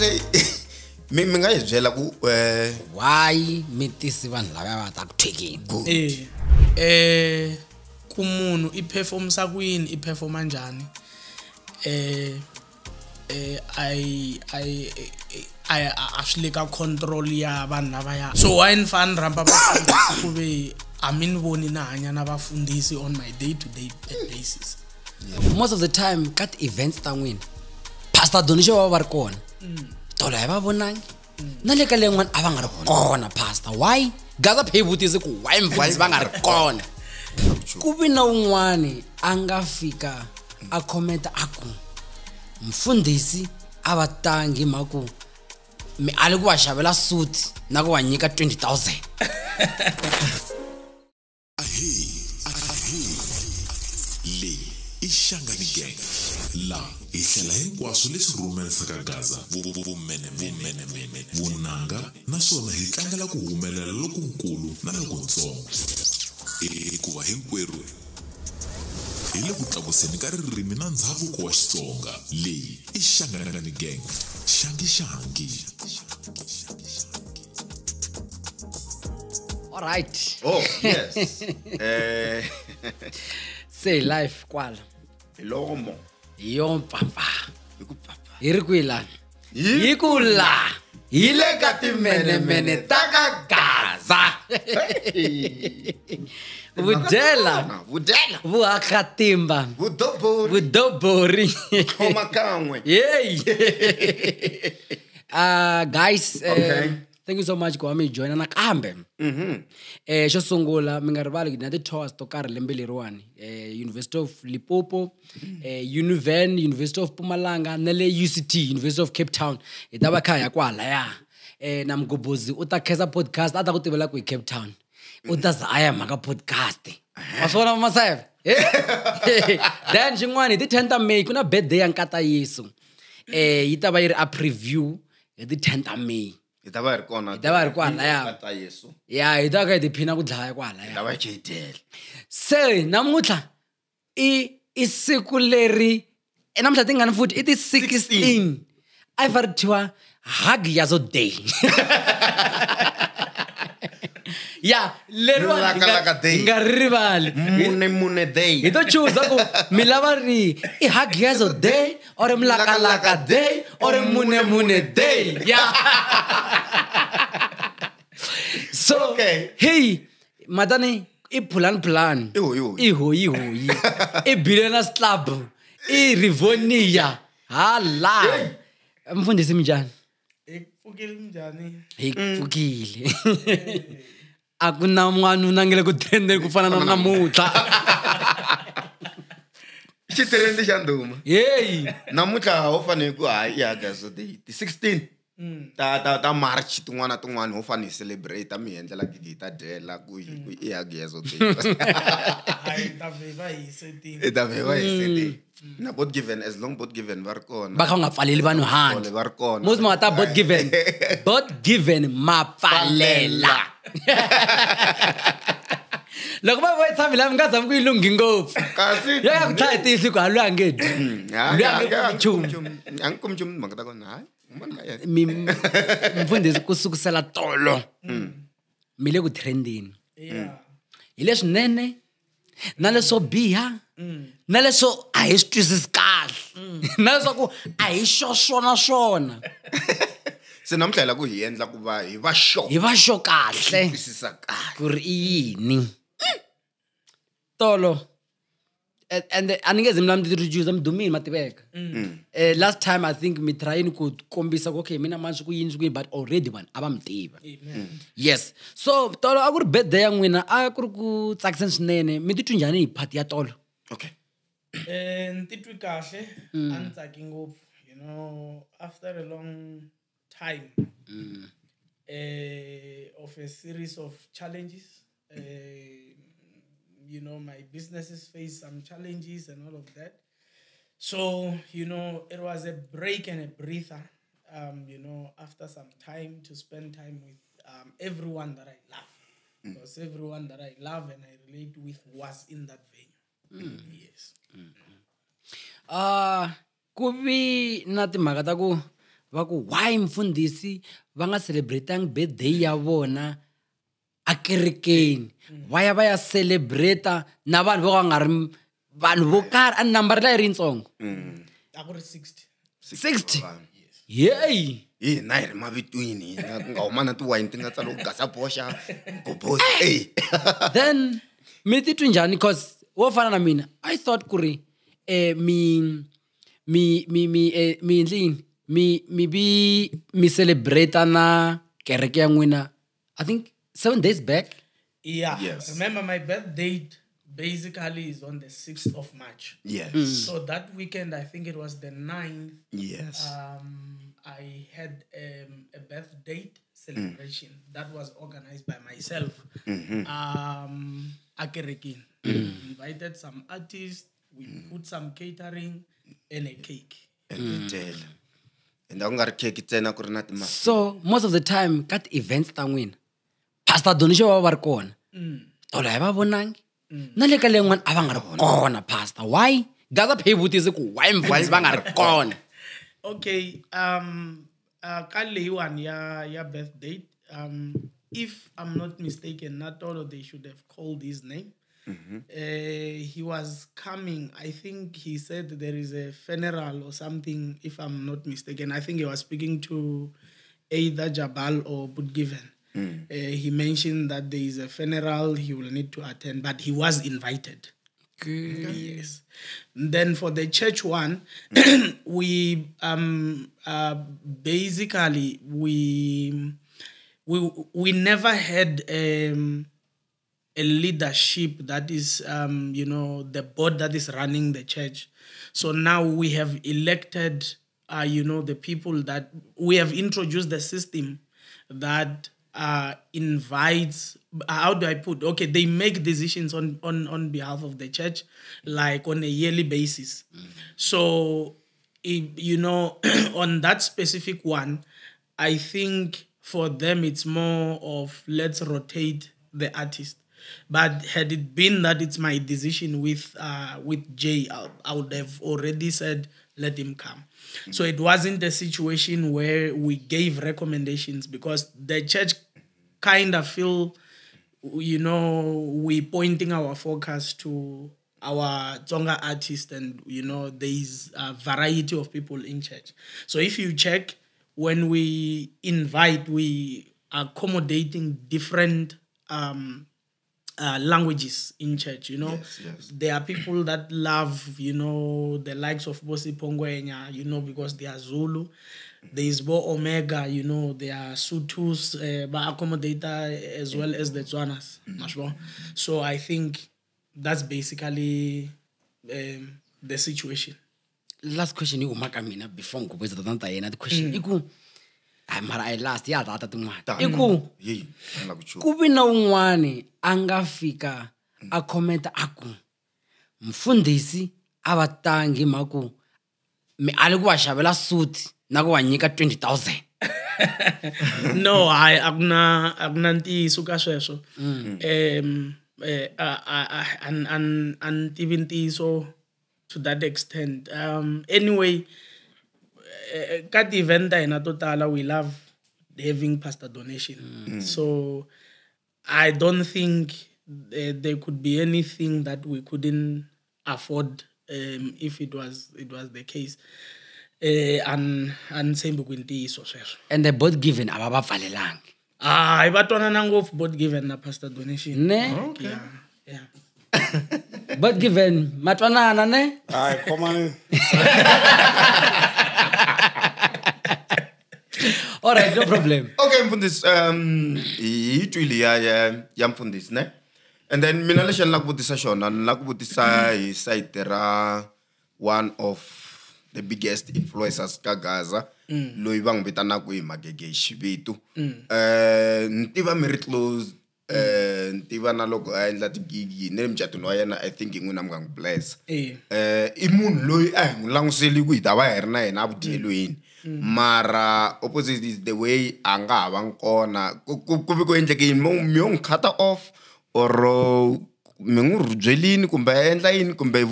kahle mi nga yi byela ku why mitisi vanhu lava va ta ku taking ku munhu I performsa kwini I performa njani I actually ka control ya vanhu lava ya so why fan rampa bafundisi kube amin voni na hanya na bafundisi on my day to day basis. Most of the time kat events ta n'wina pastor Donisho va ri kona tolo hi va vonangi na le ka lengwana a va nga ri kona pastor why gaza phebutisi ku why mfundisi va nga ri kona ku vi na un'wani a nga fika a comment aku mfundisi a va tangi maku mi ali ku va xavela suit na ku va nyika 20,000 le ishangani gang la ihlela hinkwaswo leswi rhumerisaka Gaza vumenemene vunanga naswona hi tlangela ku humelela lokukulu na lokuntsongo hikuva hinkwerhu hi le ku tlakuseni ka ririmi na ndhavuko wa Xitsonga leyi i Shangani gang shangi all right oh yes say life kwala ilomo yo papa ikupapa iri kwila yikula ile ka timenemene ta ka Gaza budela vuakatimba vudobori khomakanwe guys okay. Thank you so much ku ami join na kambe xo sungula mi nga rivali na ti tours to karhi lembe leriwani University of Limpopo Univen University of Mpumalanga na le UCT University of Cape Town hi ta va kha ya kwala ya na mgobozi u ta khesa podcast a ta ku tivela ku hi Cape Town u ta za aya mhaka podcast waswona masayeva then xin'wana hi ti 10th May ku na birthday ya nkata Yesu yi ta va yi ri a preview hi ti 10th May itava ri kona ya ta Yesu ya hi ta ka hi tiphina ku dlaya kwala ya itava chitela se namutla I siku leri namutla tingani futhi I ti 16 a va ri thiwa Hagiazo day ya lerwa nga rivali mune day hi to choose ku mi lava ri I Hagiazo day or mlaka day or mune day ya so okay. Hey madani I plan ihoyi I billionaires club I Rivonia hala mfundisi mjani Ikufukile njani ikufukile akuna mwana nangele ku trend ku fana na namutla xitrendi xa nduma hey namutla ho fane ku ya Gaza day 16 ta March tin'wana ho fane celebrate mi hendlela gigi ta dela ku ya Gaza day ai ta veva hi setting na both given as long both given var kona ba kha nga pfaleli vanhu hand var kona most ma ta both given ma pfalela loko va voyi tshami la mi nga zami ku ilunghi ngopfu kasi ya ku tlhaya tihli ku halwangedi angikumchum mangata kona hayi mfundisi kusukusela tolo mi le ku trendini hi leswinene na leswo biha na leswo a hi swi twisisi kahle na leswaku a hi swona se namhlela ku hi endla ku va hi va sho kahle twisisa kahle ku ri yini tolo and aningeze mlami introduce mdumini mativeka last time I think mi trying ku kombisa okay mina manje ku yini but already man aba mtiva yes so tolo a ku ri birthday ya n'wina a ku ri ku tsakisa swinene mi titwi njhani hi party ya tolo okay ntitwi kahle a ni tsaki ngopfu you know after a long time of a series of challenges you know my businesses face some challenges and all of that so you know it was a break and a breather you know after some time to spend time with everyone that I love because everyone that I love and I relate with was in that vein yes ku vi na timhaka ta ku va ku why mfundhisi va nga celebratang birthday ya vona a kerekeni va ya celebrate na vanhu vo ka nga ri vanhu vo karhi a number leyi ri yitsongo I got 60. 60 yey na hi ri mavitwini ku nga huma na tiwayini ti nga tsala ku gasa boxa gobosi then mi titwi njhani cause wo fana na mina I thought ku ri mi endlini mi bi mi celebrate na kereke ya n'wina I think 7 days back. Yeah. Yes. Remember, my birth date basically is on the 6th of March. Yes. So that weekend, I think it was the 9th. Yes. I had a birth date celebration that was organized by myself. Akerekin. Invited some artists. We put some catering and a cake. And tell. And I'm gonna cake it na ku ri na timali. So most of the time kat events ta n'wina pastor donation va ri kona tolo hi va vonangi na le ka len'wana a va nga ri kona pastor why gaza pay vutisi ku why mfundhisi va nga ri kona. Okay, ka leyiwani ya birth date, if I'm not mistaken, not all of they should have called his name. He was coming, I think he said there is a funeral or something, if I'm not mistaken. I think he was speaking to either Jabal or Budgiven. He mentioned that there is a funeral he will need to attend, but he was invited. Good. Yes. Then for the church one, we basically we never had a leadership that is the board that is running the church. So now we have elected the people that we have introduced the system that invites, how do I put? Okay, they make decisions on behalf of the church, like on a yearly basis. So, on that specific one, I think for them it's more of let's rotate the artist. But had it been that it's my decision with Jay, I would have already said let him come. So it wasn't a situation where we gave recommendations because the church kind of feel, we pointing our focus to our Tsonga artists and, there is a variety of people in church. So if you check, when we invite, we are accommodating different languages in church, Yes. There are people that love, the likes of Bosi Pongwenya, because they are Zulu. There is Bo Omega, they are Sutus, but accommodator as well as the Tswanas. So I think that's basically the situation. Last question you maka mina before ngobeza tanta yena the question iku mara I last ya data tin'wana iku ku vi na un'wani a nga fika a comment aku mfundhisi a va tangi maku mi ali ku va xavela suit na ku va nyika 20,000. No, akuna ntiyiso ka sweswo. And even ntiyiso to that extent. Anyway, ka the event ina totala we love having pastor donation. So I don't think there could be anything that we couldn't afford if it was the case. And same bukwinti so sweswo. And the both given aba ba pfalelangi. Ibatwana nangofu both given na pastor donation. Ne? Okay. Yeah. But given matwanana ne? Come on. All right, no problem. Okay, mfundhisi, hi twile ya mfundhisi ne. And then mina lexi ni la ku vutisa xona ni la ku vutisa hi side ra one of the biggest influencers ka Gaza loyi va n'wi vitanaka hi Gagash Ibathu. Ni tiva mi ri close, ni tiva na loko a endla tigigi ne mucatwini wa yena I think n'wina mi nga n'wi bless. I munhu loyi a hi n'wi languseli ku hi ta va hi ri na yena avudyelweni. Mara opposite is the way a nga ha va kona ku vi ku endleke yini mi yo n'wi cut off or mi n'wi byelini kumbe a endla yini kumbe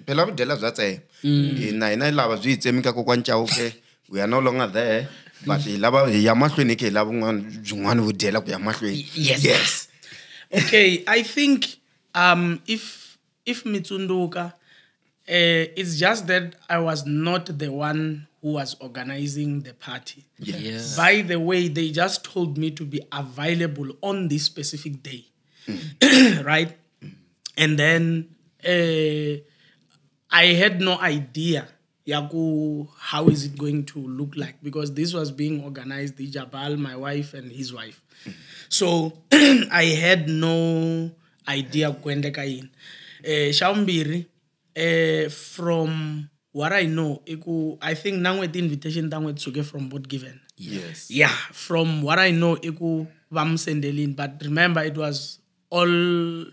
phela vudyela bya tsema. Na hina lava byi hi tsemika kokwana Chauke we are no longer there, but yes. Okay, I think if Mitsunduka, it's just that I was not the one who was organizing the party. Yes. By the way, they just told me to be available on this specific day, right? And then I had no idea Yaku, how is it going to look like? Because this was being organized, the Jabal, my wife, and his wife. So I had no idea kwendeka in. Shaumbiri, from what I know, I think nangwe the invitation tangwe to get from both given. Yes. Yeah, from what I know, iku vam sendelin. But remember, it was all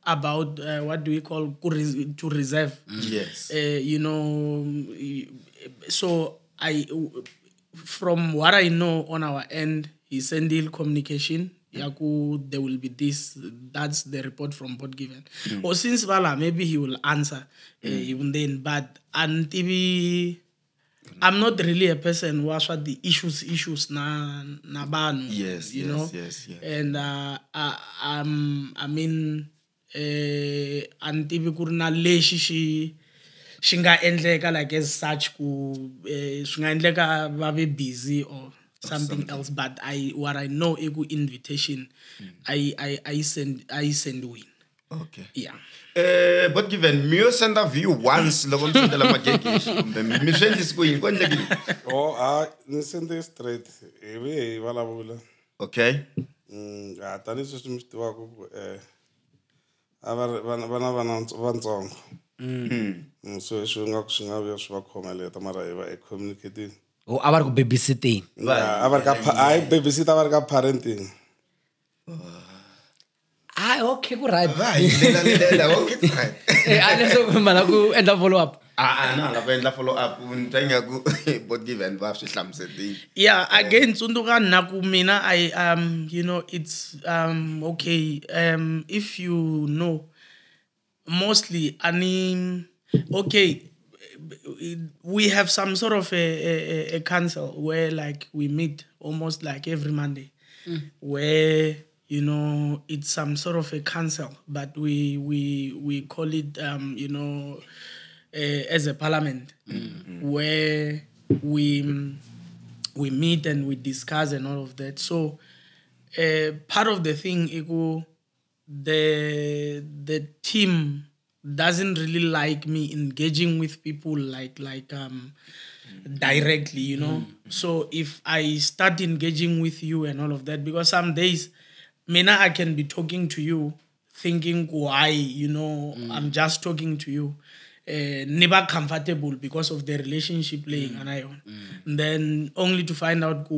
about what do we call to reserve. Yes. You know, so from what I know on our end, he sent deal communication. Yaku, there will be this. That's the report from board given. Or since Vala, maybe he will answer even then. But TV, I'm not really a person who has the issues na banu. Yes, you know. Yes. And I mean, TV kurna leshi shinga endleka like as such ku shinga endleka babe busy or something else, but what I know ego invitation I send win. Okay. Yeah. But given me send a view once logon send la mageki me send is going send straight ebe vala bula. Okay. Tani system stiwa ku bana vantsongo. So shinga bya swa khomela tamara eba communicating. Oh, abar ko babysitting. Abar ka babysit abar ka parenting. Okay, go right. Okay. I so malaku end up follow up. No, la ben la follow up untenga ku but given va sihlamseti. Yeah, again Tsunduka naku mina I you know it's okay if you know mostly okay, we have some sort of a council where like we meet almost like every Monday, where you know it's some sort of a council, but we call it you know as a parliament, where we meet and we discuss and all of that. So part of the thing, the team doesn't really like me engaging with people like directly, you know. So if I start engaging with you and all of that, because some days, I can be talking to you, thinking why, you know, I'm just talking to you, never comfortable because of the relationship playing and I on. Then only to find out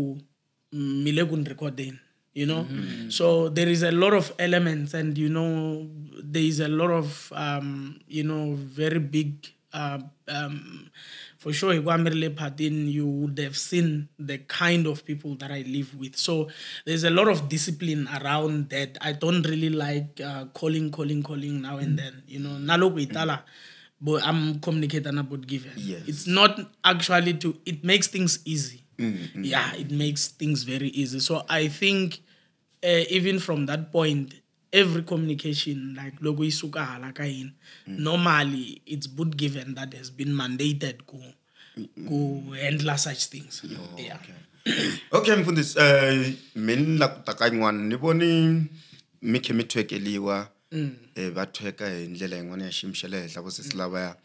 milegun recording. You know, so there is a lot of elements, and you know, there is a lot of you know, very big for sure. You would have seen the kind of people that I live with. So there's a lot of discipline around that. I don't really like calling now and then. You know, nalogo itala, but I'm communicating about given. Yes. It's not actually it makes things easy. Yeah, it makes things very easy. So I think even from that point, every communication, like logo isuka halakain, normally it's boot given that has been mandated to handle such things. Yeah. Okay, mfundisi min la kutakanywana ni boni mikhe mithwekeliwa bathweka indlela engone yashimshelela bo sesilaba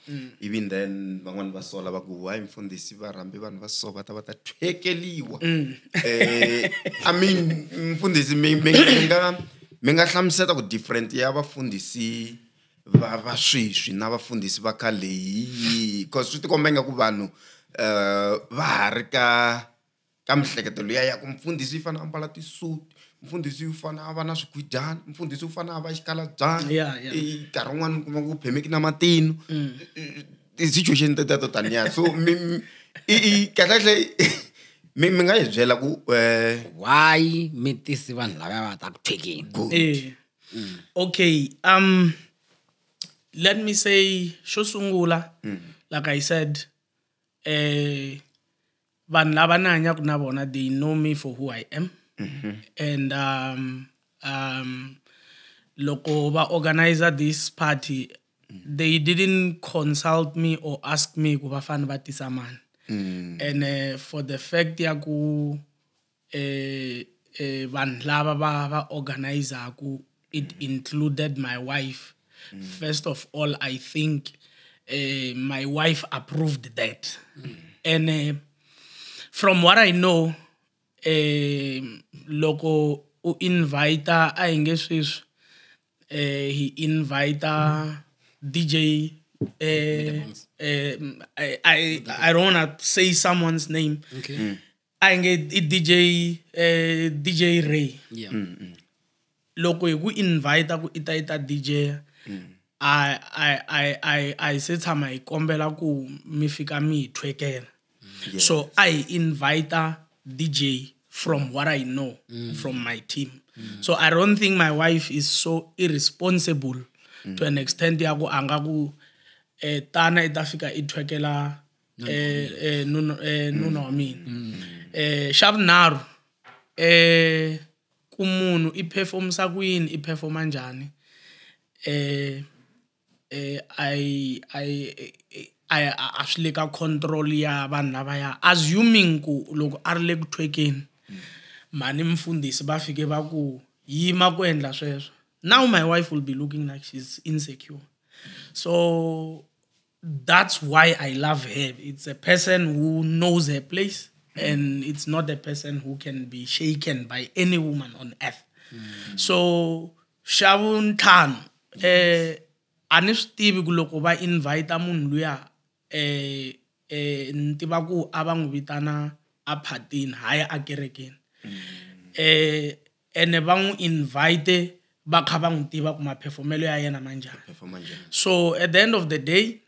even then bangwana basola bakuwa imfundisi barambe bantu basoba tathwekeliwa I mean mfundisi minga hlamseta ku different ya bafundisi va sweswi na bafundisi va khale because swi tikomba nga ku vanhu va hari ka mhleketelo ya ku mfundisi fana ambala tisuit, mfundisi ufana ava na swigwijana, mfundisi ufana ava xikalabyana nkarhi wun'wana kuma ku phemeki na matino ti-situation teteto taniya. So kahle mi nga hi byela ku why mi tisi vanhu lava va ta ku thekeni? Okay, let me say xo sungula, like I said, vanhu lava ni hanyaka na vona, they know me for who I am. And loko va organizer this party, they didn't consult me or ask me ku va fane va tisa mani. And for the fact ya ku vanhu lava va organizer ku, it included my wife. First of all, I think my wife approved that. And from what I know, loko u invite a engage he invite DJ. I don't wanna say someone's name. Okay. I get DJ Ray. Yeah. Loko you invite ku ita DJ. I said to my kombela ku mi fika mi twekela. So I invite a DJ from what I know from my team. So I don't think my wife is so irresponsible to an extent ya ku anga ku tana itafika itwekela no mean. Shabnaru kumunhu I performsa kwini I performa njani. I actually ka control ya vanhu lavaya, assuming ku loko a ri le ku twekeni mani mfundisi va fike va ku yima ku endla sweswo. Now my wife will be looking like she's insecure. So that's why I love her. It's a person who knows her place, and it's not a person who can be shaken by any woman on earth. So Shavun Tan, anisitivi ku loko va invite munhu luya ntiva ku a va n'wi vitana a phatini haya a kerekeni. Ene va n'wi invite va kha va n'wi tiva ku maphefomelo ya yena manjani. So at the end of the day,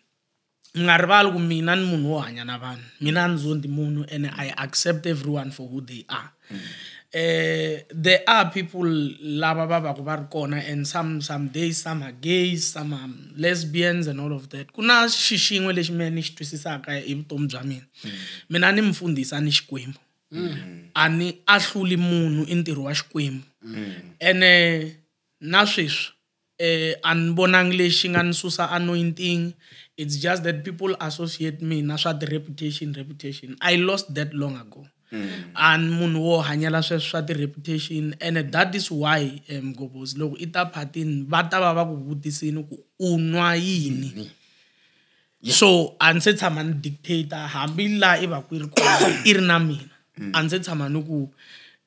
nga rivali ku mina ni munhu wo hanya na vanhu, mina ni zondi munhu, and I accept everyone for who they are. There are people lava va ku va ri kona, and some days some are gays, some are lesbians and all of that. Kuna xixin'we lexi mina ni xi twisisaka hi vutomi bya mina. Mina ni mfundhisa ni Xikwembu. Ani a hluli munhu I ntirho wa Xikwembu. And na sweswi a ni vonangi lexi nga ni susa anointing. It's just that people associate me na swa the reputation. I lost that long ago. And munhu wo hanyela sweswo swa the reputation, and that is why Gobos loko ita phatini va ta va ku vutisini ku u nwa yini. So a ni se tshama ni dictator hambi la I va ku ri kona I ri na mina. A ni se tshama ni ku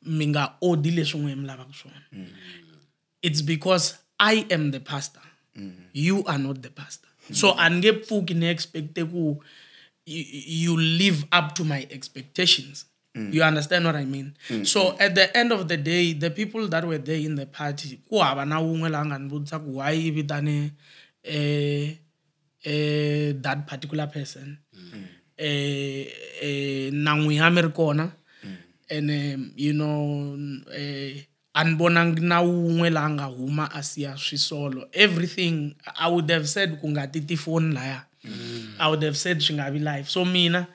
mi nga odi leswi n'we mi lavaka swona. It's because I am the pastor. You are not the pastor. So I nge pfuki ni expect ku you live up to my expectations. You understand what I mean? So at the end of the day, the people that were there in the party, ku hava na un'we la nga ni vutisa ku why I vitane that particular person. Na n'wi ya mi ri kona, and you know an bonang na un'we la nga huma asiya swisolo. Everything I would have said ku nga titi phone laya. I would have said swi nga vi live. So mina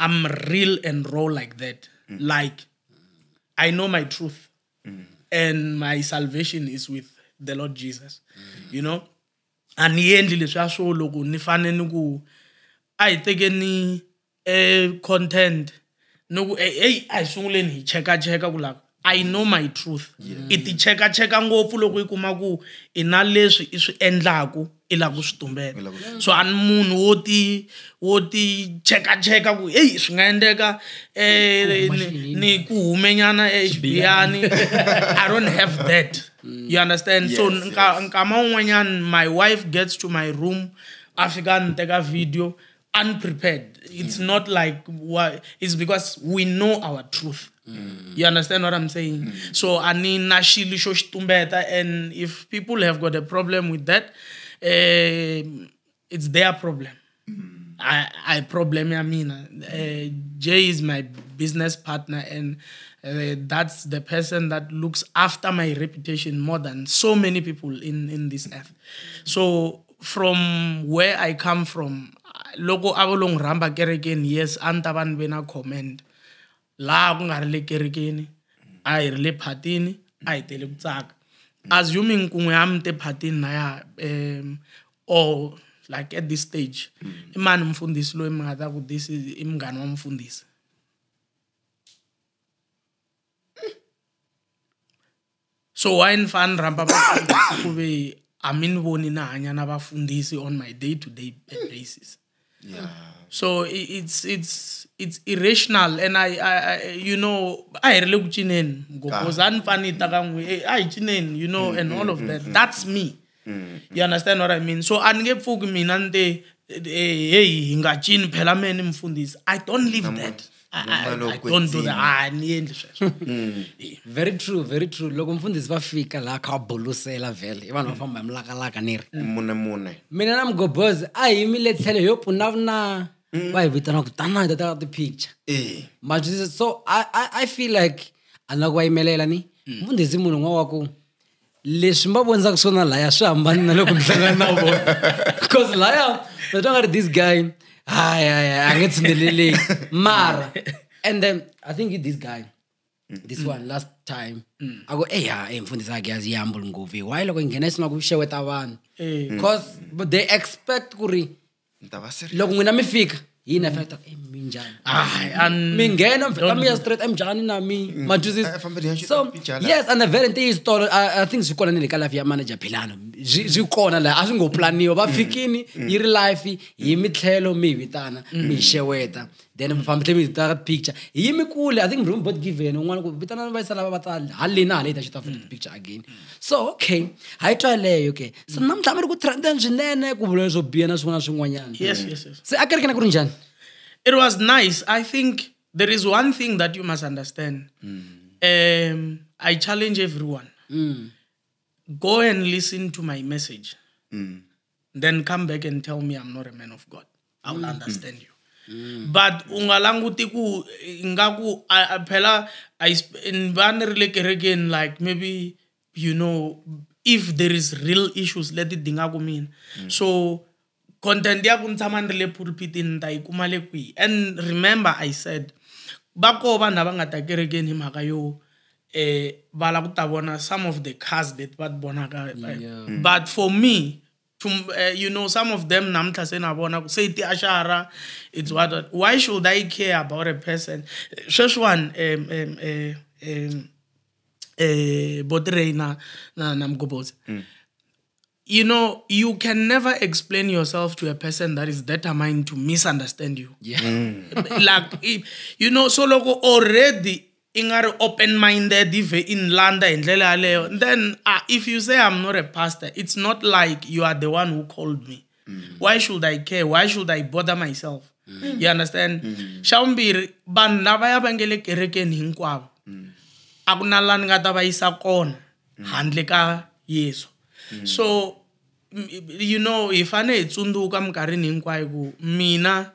I'm real and raw like that. Like I know my truth, and my salvation is with the Lord Jesus. You know, and yendi leswa so loko ni fane ni ku ai tekeni content no ku hey I sungule ni cheka ku la I know my truth. Iti cheka ngopfu loko I kuma ku ina leswi I swi endlaku I la ku swi tumbeta. So an munhu wo ti cheka ku hey swi nga endeka ni ku humenyana HBani. I don't have that. You understand? So nkama un'wanyana my wife gets to my room, afika ni teka video unprepared. It's not like what, it's because we know our truth. You understand what I'm saying? So ani nashili sho shtumbeta, and if people have got a problem with that, it's their problem. I problem I mean. Jay is my business partner, and that's the person that looks after my reputation more than so many people in this earth. So from where I come from, loko a vo long rhamba kerekeni yes a ni ta va ni ve na comment laha ku nga ri le kerekeni a hi ri le phatini a hi tele ku tsaka assuming kun'we ya mi te phatini na ya or like at this stage i mani mfundhisi loyi mi nga ta ku this is i munghana wa mfundhisi so why ni fani rhamba vafundhisi ku ve a mi ni voni na hanya na vafundhisi on my day to day basis so it's irrational and I you know a hi ri le ku cineni because a ni fani ta ka n'we a hi cineni you know and all of that that's me you understand what I mean so a ni nge pfuki mina ni te hey hi nga cini phela me ni mfundhisi I don't live that I don't do that ni endli sweswo very true loko mfundhisi va fika la kha bolusela vele i vanhu va famba mlakalaka niri mune mina na mgobozi a hi yimile tlhelo yo pfunavuna va hi vitana ku tana hi ta the picture but so I feel like ana ku yimelela ni mfundhisi munhu n'wa wa ku leswi mba vondzaka swona laya swi hambani na loko mihlangana na vona because laya I don't got this guy I get to mara and then I think this guy this one last time I go hey mfundhisi Hagiazo yambul ngovi why loko ngena isima ku sheweta vanhu because but they expect kuri loko n'wina mi fika yini afeta minjani and mi nghena mfika mi ya straight emjani na mi majuzi so yes and the very thing is I think swi kona ni le ka life ya manager philano swi kona la a swi ngo planiwa va fikini yi ri life hi mitlhelo mi vitana mi sheweta then family mi ta picture hi mi kule I think room both given un'wana ku vitana va isala va ta halina halita xita for the picture again so okay hi try leyo okay so namhlanje ri ku trend swinene ku vula swo biya na swin'wana swin'wanyana yes se a kerekena ku ri njani it was nice I think there is one thing that you must understand I challenge everyone go and listen to my message then come back and tell me I'm not a man of God I will understand you but ungalanguti ku ngaku phela in banner again like maybe you know if there is real issues let it dingaku mean so content ya ku ntshama ni le pulpit in ta ikuma le kwi and remember I said bako bana ba ngata kerekeni mhaka yo bala ku ta bona some of the cars that but bonaka but for me you know some of them namhla sena bona ku say ti ashara it's what why should I care about a person sheshwan botrena na namgobozi you know you can never explain yourself to a person that is determined to misunderstand you like you know so logo already ingari open-minded in landa indlela leyo then if you say I'm not a pastor it's not like you are the one who called me why should I care why should I bother myself you understand shawumbiri vanhu lava ya vangele kerekeni hinkwavo akuna lani nga ta va yisa kona handle ka Yesu so you know if ane hi tsundzuka minkarhini hinkwayo ku mina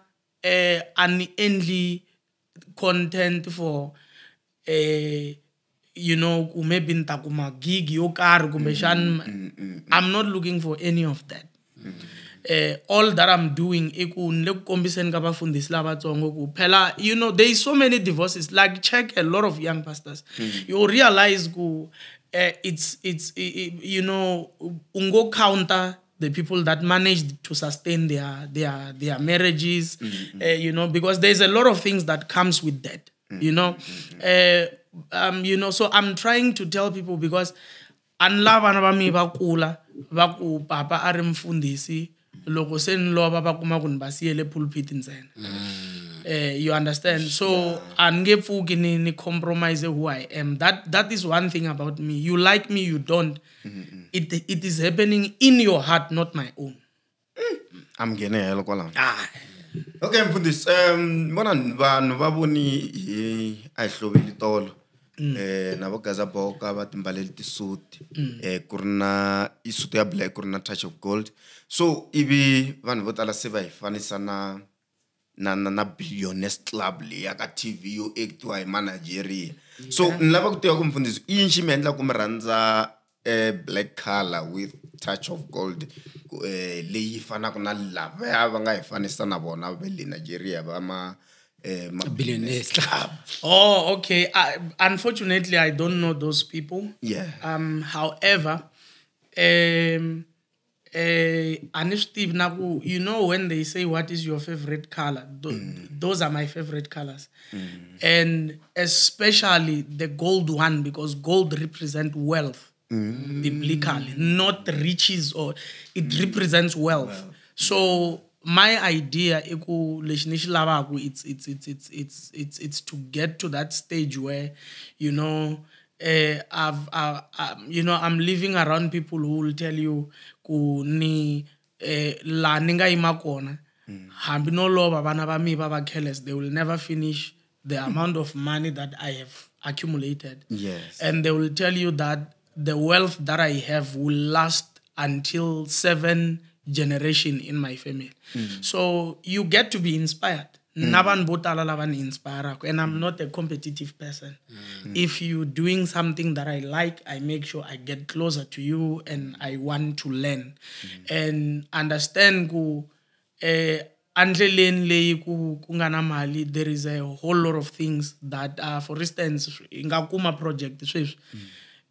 ani endli content for you know maybe nta kuma gig yo karhi kumbe I'm not looking for any of that all that I'm doing iku nle ku kombiseni ka vafundhisi lavatsongo ku phela you know there is so many divorces like check a lot of young pastors you realize ku it's you know ungo counter the people that managed to sustain their marriages you know because there's a lot of things that comes with that you know you know so I'm trying to tell people because anlava na va mi va kula va ku papa a ri mfundhisi loko se ni lova va kuma ku ni va siyele pulpit ntsena you understand so ange pfuki ni compromise who I am that is one thing about me you like me you don't it is happening in your heart not my own I'm gonna help kwala okay mfundhisi bona vanhu va voni a hloveli tolo na vogaza boka va timbaleli tisuti ku ri na isuti ya black ku ri na touch of gold so ivi vanhu vo tala se va hi fanisa na billionaires club leya ka TV yo actiwa hi manageria so ni lava ku tiva ku mfundhisi i yini xi mi endla ku mi rhandza black color with touch of gold leyi fanaka na lava va nga hi fanisa na vona va le Nigeria va ma billionaires club. Oh, okay. Unfortunately, I don't know those people. Yeah. However, Steve, you know when they say what is your favorite color, those are my favorite colors, and especially the gold one, because gold represents wealth biblically, not riches, or it represents wealth. So my idea it's to get to that stage where, you know, I'm living around people who will tell you ni la ninga imakona hambi no loba bana ba mi ba careless, they will never finish the amount of money that I have accumulated. Yes. And they will tell you that the wealth that I have will last until 7 generation in my family. So you get to be inspired. Naban botala laban inspire, and I'm not a competitive person. If you're doing something that I like, I make sure I get closer to you and I want to learn and understand there is a whole lot of things that for instance ingakuma project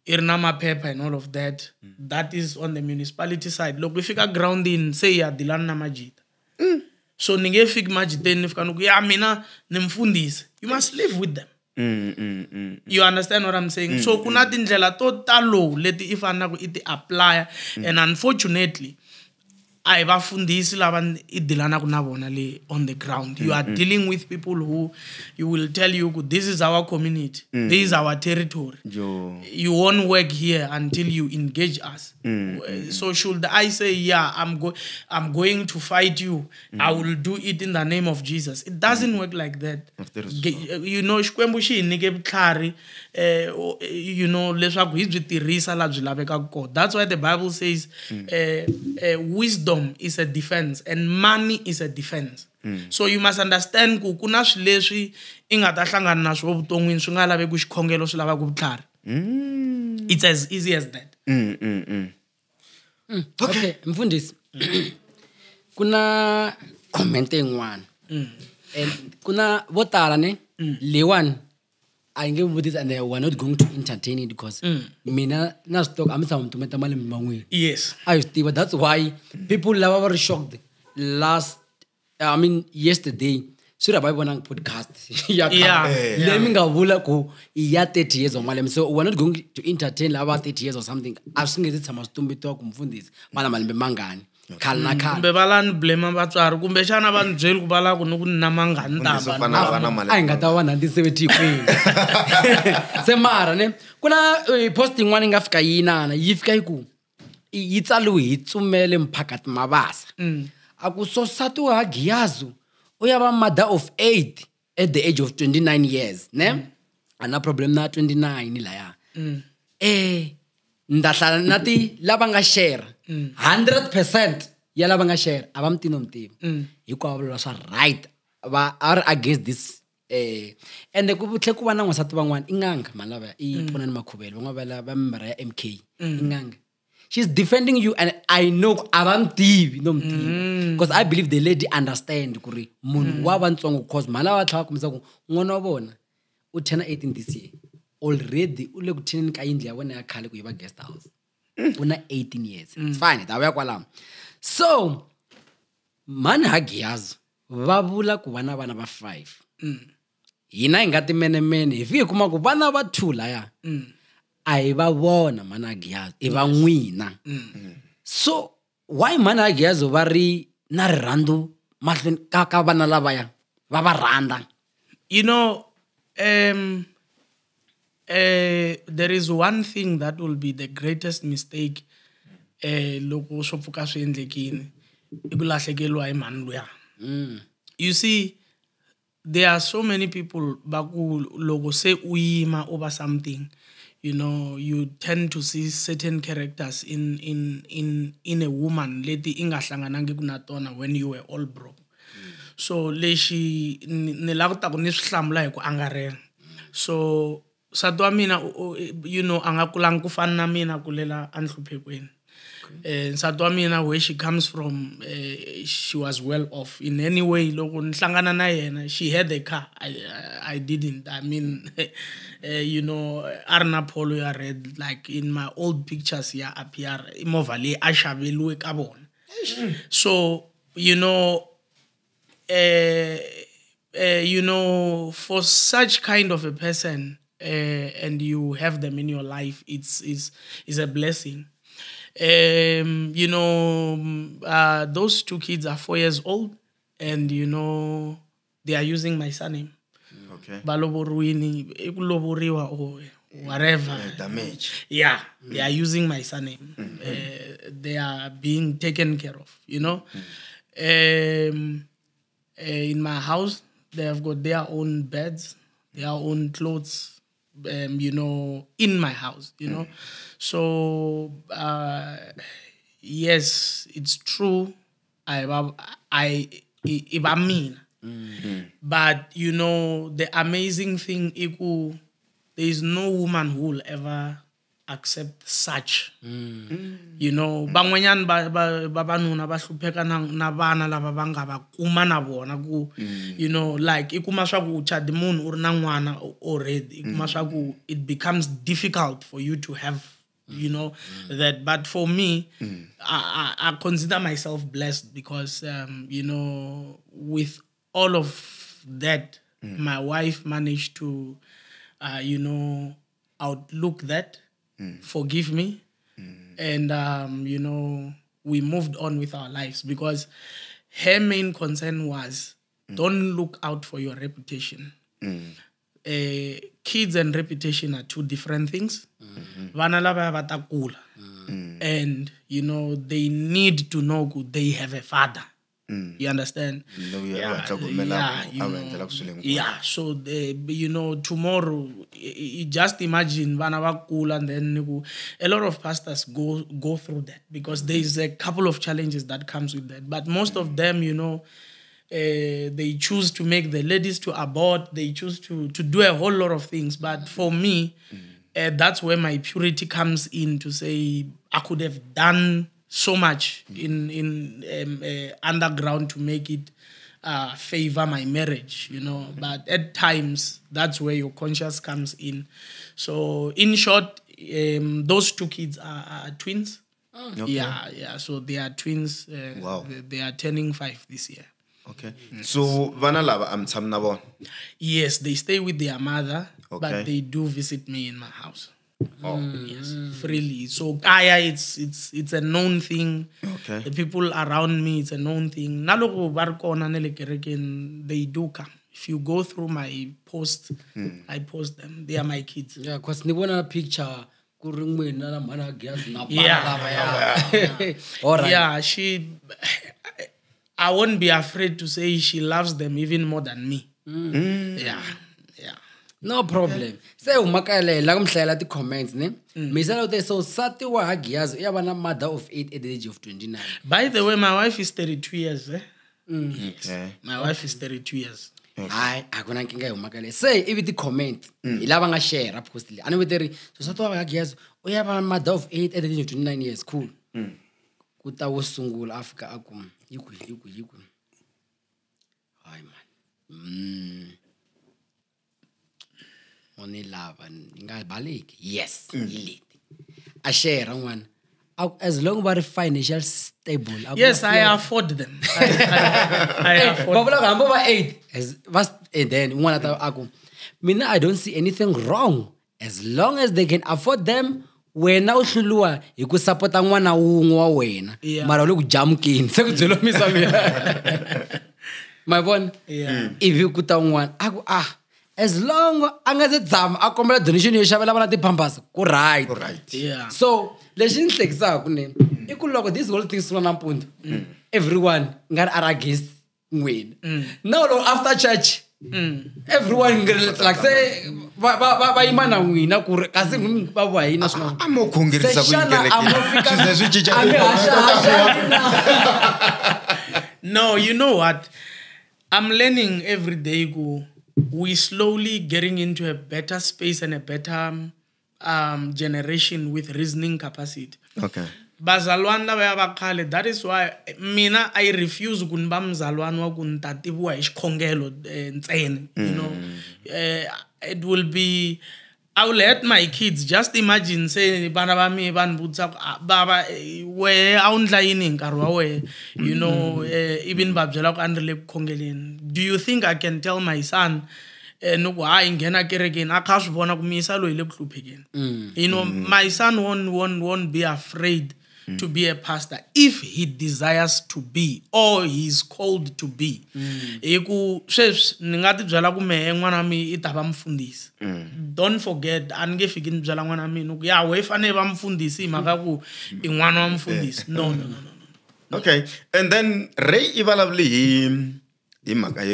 Irnama paper and all of that. That is on the municipality side. Look, if you got ground in, say, ya dilana majid. So, ninge fig majid, then if you ya mina, nimfundis. You must live with them. You understand what I'm saying? So, kuna tinjela totalo, let if anago iti apply. And unfortunately, I fundis laban idilana kunabona on the ground. You are dealing with people who you will tell you, this is our community, this is our territory. You won't work here until you engage us. So should I say, yeah, I'm going to fight you, I will do it in the name of Jesus? It doesn't work like that. You know, you know, that's why the Bible says wisdom is a defense and money is a defense. So you must understand kuna swileswi ingata hlangana na swo vuton'wini swi nga laveki xikhongelo swi lava ku vutlhari. It's as easy as that. Okay, mfundisi. Kuna comment yin'wana. And kuna votala ne lewan I give this and we're not going to entertain it because mina na stock amisa mtumeta mali mangwe. Yes. But that's why people were shocked yesterday. Sura Bible nang podcast. Yeah. Leminga vula ko iya 30 years of malem. So we're not going to entertain about 30 years or something. I've seen it some stumbi talk kumfundisi. Mala malembe mangani. Kalna kal. Bebalan blame batswari kumbe shana ban jail kubala kuno kunamanga ntaba. Ai ngata 170 queen. Semara ne. Kuna posting one ngafika yinana yifika iku. Yitsalu hitsumele mphakathi mabasa. Akusosatu Hagiazo. Uyaba mother of 8 at the age of 29 years, ne? Ana problem na 29 la ya. Ndahlala nathi labanga share 100% ya labanga share abamtino mtivi. Hikwa abulwa swa right ba are against this and kubuhle kuba na ngosatu bangwana inganga malaba ipona ni makhubelo ngabala ba member ya MK inganga. She's defending you and I know abamtivi no mtivi because I believe the lady understand kuri munhu wa bantsongo cause mala wa tlhaka kumisa ku ngona bona u 18 this year already ule ku thenini ka indlu ya bona ya khale ku yiba guest house una 18 years it's fine dawa kwala so man Hagiazo vavula ku vana ba 5 hina ingati menemene ifike kuma ku vana ba 2 la ya ai va vona man Hagiazo I va n'wina so why man Hagiazo va ri na rirhandzu mahlweni ka vana lavaya va va rhandza? You know, there is one thing that will be the greatest mistake loko swo pfuka swi endlekile I ku lahlekeliwa hi mhani luya. You see, there are so many people baku loko se uyima over something, you know, you tend to see certain characters in a woman leti ingahlanganangi kunatona when you were all broke. So leshi nilakota ku ni swihlamula hi ku angarela. So satwa mina you know anga kulang ku fana na mina kulela anhluphekweni. Satwamina, where she comes from, she was well off. In any way, she had a car. I didn't. I mean, you know, Arna Polo I read, like in my old pictures here appear Imovali Ashavilu Kabon. So, you know, for such kind of a person, and you have them in your life, it's a blessing. You know, those two kids are 4 years old, and you know, they are using my surname. Okay. Baloboruini, Ekuloboriwa, or whatever. Damage. Yeah, they are using my surname. They are being taken care of, you know. In my house, they have got their own beds, their own clothes, you know, in my house, you know. So, yes, it's true. If I mean, but you know, the amazing thing, there is no woman who will ever accept such. You know, bangwanyan babanuna bahlupheka na bana laba bangaba kuma na bona ku, you know, like ikuma swa ku cha the moon or na ngwana already ikuma swa ku it becomes difficult for you to have, you know, that. But for me, I consider myself blessed because you know, with all of that, my wife managed to you know, outlook that, forgive me, and you know, we moved on with our lives because her main concern was don't look out for your reputation. Kids and reputation are two different things. Vana lava batakula, and you know, they need to know they have a father. You understand? Yeah, so you know, tomorrow, just imagine vana bakula, and then a lot of pastors go through that because there is a couple of challenges that comes with that. But most of them, you know, they choose to make the ladies to abort. They choose to do a whole lot of things. But for me, that's where my purity comes in to say I could have done so much in underground to make it favor my marriage, you know. But at times, that's where your conscience comes in. So, in short, those two kids are twins. Okay. Yeah. So they are twins. Wow. They are turning 5 this year. Okay. So, vana lava amtsamnabon. Yes, they stay with their mother, Okay. but they do visit me in my house. Oh yes, freely. So it's a known thing. Okay. The people around me, it's a known thing. Naloko barko na nelekereken, they do come. If you go through my post, I post them. They are my kids. Yeah, because ni bona picture kuringwe na mana Hagiazo na Yeah. All right. Yeah, I won't be afraid to say she loves them even more than me. Yeah. No problem. Say umakale la kumhlela ti comments ne. Misala uthi so sati wa Hagiazo uyabana mother of 8 at the age of 29. By the way, my wife is 32 years. Okay. My wife is 32 years. Hayi akuna nkinga umakale. Say if the comment ilaba nga share post le. Ani weteri so sati wa Hagiazo uyabana mother of 8 at the age of 29 years. Cool. Kuta wosungula Africa akum. Yiku. Hayi man. Money love and baleki. Yes, elite. I share one. As long as financial stable. Yes, I afford them. I afford them. But 8. And then one at Akum. Mina, I don't see anything wrong. As long as they can afford them, when now Shulua, you could support one wena. Mara look jamkin. My one. Yeah. If you could one, as long as it's a donation, you shall have the pampas. Right. Yeah. So, let's just take this. You could look at these whole things on a point. Everyone got against win. Now, after church, everyone like say, Baimana win. I'm more congregate. No, you know what? I'm learning every day. We slowly getting into a better space and a better generation with reasoning capacity. Okay. bazalwane lava va khale, that is why mina I refuse ku ni va mzalwane wa ku ni ta tiviwa hi xikhongelo ntsena, you know. It will be, I will let my kids, just imagine say bana va mi va ni vutisa baba wehe a wu ndla yini hi nkarhi wa wehe, you know, ivi ni va byela ku a ni ri le ku khongeleni. Do you think I can tell my son ni ku hayi nghena kerekeni a kha swi vona ku miyisa loyi le ku hluphekeni? You know, my son won't be afraid to be a pastor if he desires to be or he's called to be. Iku sweswi ni nga ti byela ku mehe n'wana wa mi I ta va mfundhisi. Don't forget, a ni nge fiki ni byela n'wana wa mina ku ya we fanele va mfundhisi hi mhaka ku I n'wana wa mfundhisi. No. Okay, and then Ray I vulavule hi mhaka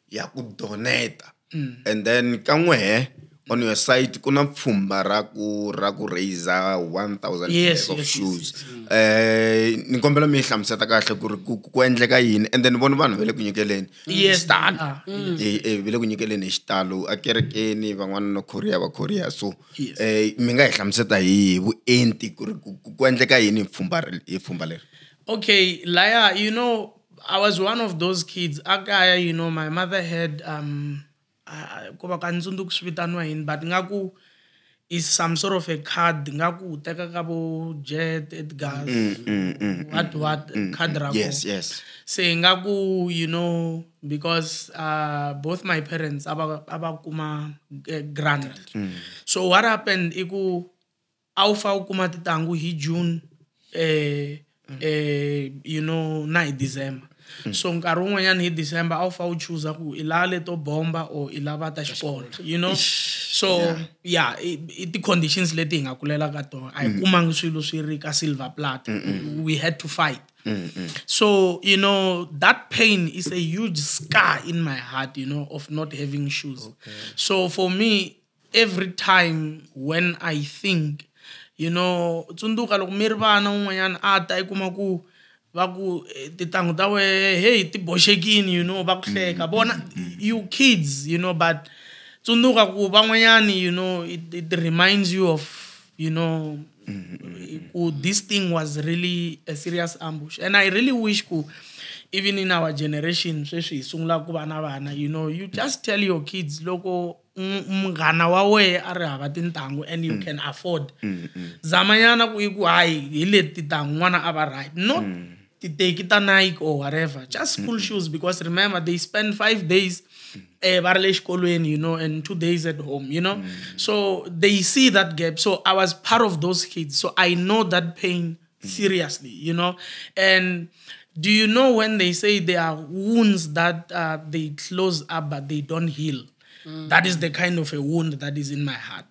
ya ku donate, and then ka n'wehe on your site kuna pfhumba ra ku raise 1,000 pairs of shoes. Ni kombela mi hlamuseta kahle ku ri ku endleka yini, and then vona vanhu vele ku nyikeleni xitalo vele ku nyikeleni xitalo a kerekeni van'wana no Korea so mi nga hi hlamuseta hi vuenti ku ri ku endleka yini hi pfhumba leri. Okay, Laya, you know, I was one of those kids. Akaya, you know, my mother had but ngaku is some sort of a card. Ngaku teka kabo jet it gas what card rako. Yes. Say ngaku, you know, because both my parents abakuma grant. So what happened? Iku aufa ukuma titangu hi June you know, na December. So nkarhi wun'wanyana hi December a wu fa wu choose ku I lava leto bomba or I lava ta xikolo, you know. So yeah, the conditions leti hi nga kulela ka tona a hi kumangi swilo swi ri ka silver plate. We had to fight. So, you know, that pain is a huge scar in my heart, you know, of not having shoes. So for me, every time when I think, you know, tsunduka loko mi ri vana un'wanyana a ta I kuma ku va ku titangu ta wehe hey ti boxekini, you know, va ku hleka bona you kids, you know, but tsunduka ku van'wanyani, you know, it reminds you of, you know, this thing was really a serious ambush. And I really wish ku even in our generation sweswi sungula ku vana, you know, you just tell your kids loko mngana wa wehe a ri hava tintangu and you can afford zamanyana ku iku hayi hi leti tintangu n'wana a va right, not titeki ta Nike or whatever, just school shoes, because remember they spend 5 days va ri le xikolweni, you know, and 2 days at home, you know. So they see that gap. So I was part of those kids, so I know that pain seriously, you know. And do you know when they say there are wounds that they close up but they don't heal? That is the kind of a wound that is in my heart.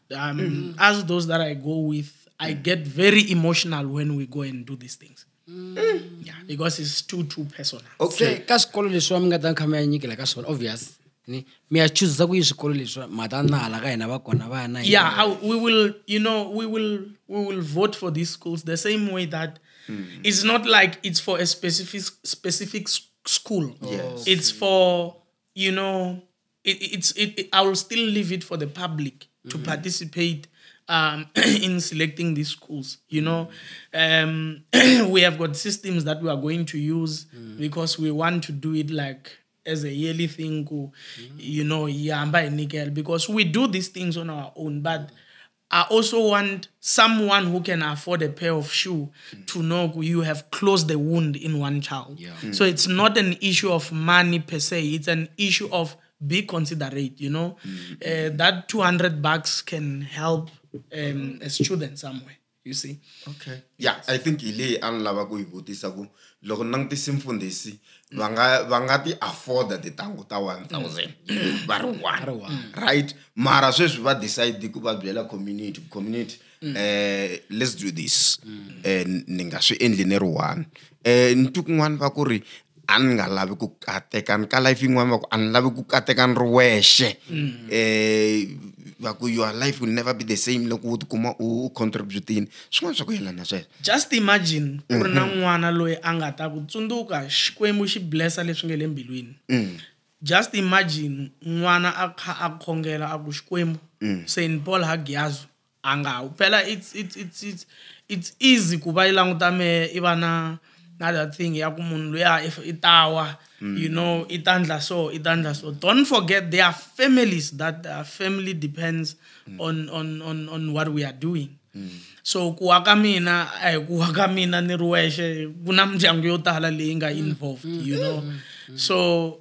As those that I go with, I get very emotional when we go and do these things. Yeah, because it's too personal. Okay, ka xikolo leswi mi nga ta kha mi ya nyikela ka swona obvious ni mi ya choose ku yi xikolo leswi matanala ka hina va kona vana. Yeah, we will, you know, we will vote for these schools the same way that it's not like it's for a specific school. Yes. It's for, you know, I will still leave it for the public to participate in selecting these schools, you know. We have got systems that we are going to use because we want to do it like as a yearly thing, you know, because we do these things on our own, but I also want someone who can afford a pair of shoes to know you have closed the wound in one child. Yeah. So it's not an issue of money per se, it's an issue of be considerate, you know. That $200 can help a student somewhere, you see. Okay. Yeah, I think ile an lava ku ivutisa ku loko nang ti simfundisi vanga ti afford titangu ta 1,000 vari one, right? Mara sweswi va decide ku va byela community let's do this ni nga swi endli ni ri one ntukun'wana va ku ri a ni nga lavi ku katekani ka life yin'wana va ku a ni lavi ku katekani ri wexe your life will never be the same loko u tikuma u contributing swin'wana swa ku yelana sweswo. Just imagine ku ri na n'wana loyi a nga ta ku tsundzuka xikwembu xi blessa leswi nga le mbilwini. Just imagine n'wana a kha a khongela a ku xikwembu Saint Paul Hagiazo anga phela it's easy kuba ilanguta me ibana another thing ya kumunhu loya itawa you know itandla so don't forget there are families that family depends on what we are doing so kuwaka mina ni ruweshe kuna mndyangu yo tala leyi nga involved you know so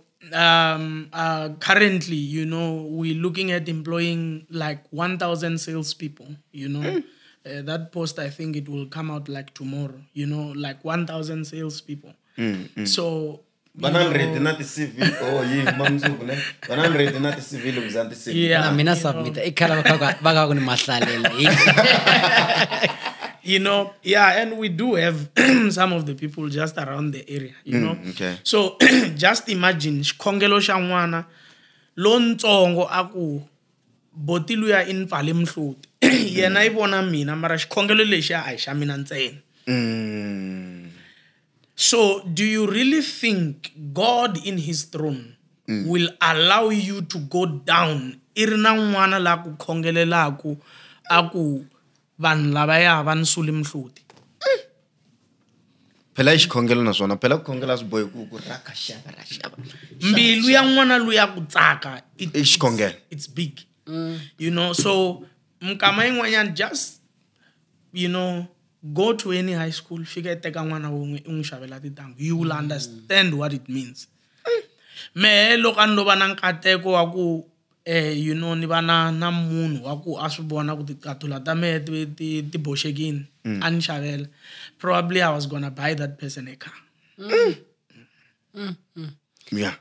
currently you know we're looking at employing like 1,000 salespeople you know that post I think it will come out like tomorrow you know like 1,000 salespeople so 100 not the civil mamzuku ne 100 not the civil uzanti civil yeah mina submit ikhala baka kuni mahlalela you know yeah and we do have some of the people just around the area you know okay. So just imagine xikhongelo xa n'wana lontsongo aku botiluya infale mhluti yena ibona mina mara xikhongelo lexi a hi xa mina ntsena so do you really think God in his throne will allow you to go down irina n'wana la ku khongelelaku aku vanhu lavaya va nsuli mhluti phela xikhongelo naswona phela ku khongela swibohi ku raka xava mbilu ya n'wana luya ku tsaka xikhongelo it's big you know so mkama yin'wanyana just you know go to any high school fika teka n'wana wun'we u n'wi xavela tintangu you will understand what it means me loko no va na nkateko wa ku you know ni va na munhu wa ku a swi vona ku tikatula ta me ti boxekini a ni xavela probably I was gonna buy that person a car yeah